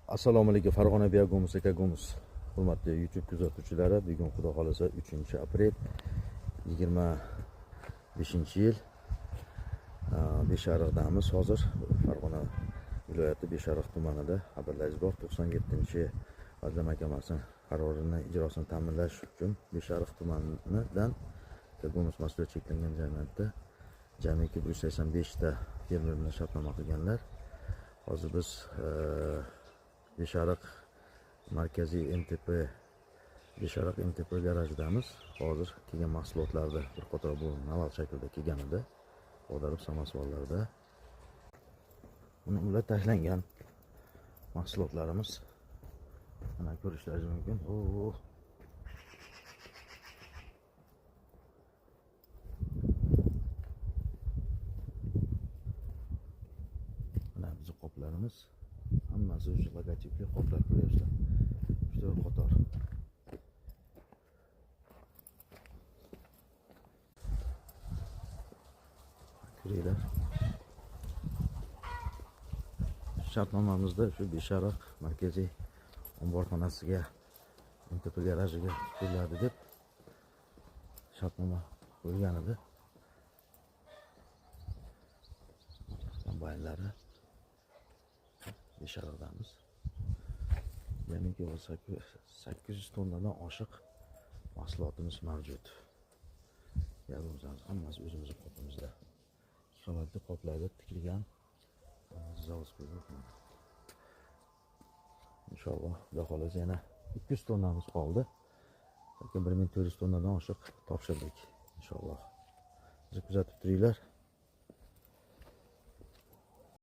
Assalomu alaykum Farg'ona Biagomus Ekagomus hurmatli YouTube kuzatuvchilari. Bugun xudo xolasa 3-aprel 25-yil Beshariqdamiz. Hozir Farg'ona viloyati Beshariq tumanida xabarlaringiz bor. 97-Vazirlar Mahkamasi qarorini ijrosini ta'minlash uchun Beshariq tumanidan Ekagomus mas'uliyat cheklangan jamiyatda jamiki 185 ta fermer bilan shartnoma qilganlar. Hozir biz Beshariq markaziy MTP Beshariq MTP garajidamiz. Hozir kelgan mahsulotlarda bir qator bu naval shaklida kelganida odarib samasvallarda ular tashlangan mahsulotlarimiz. Mana ko'rishlaringiz mumkin. Mana bizning qoplarimiz hammasi o'sha logotipli qoplar ko'ryapsizlar. 4 qator. Ko'ringlar. Shartnomamizda shu Beshariq markaziy omborxonasiga MTP garajiga qo'yiladi deb shartnoma qo'yilgan edi. Kombaynlari Beshariqdamiz. Jamiki 800 tonnadan oshiq mahsulotimiz mavjud. Yag'imiz hammasi o'zimizning qopimizda. Qavatli qoplarda tikilgan zavod qo'yilgan. Inshaalloh, xudo xolasa yana 200 tonnamiz qoldi. 1400 tonnadan oshiq topshirdik. Inshaalloh. Bizni kuzatib turinglar.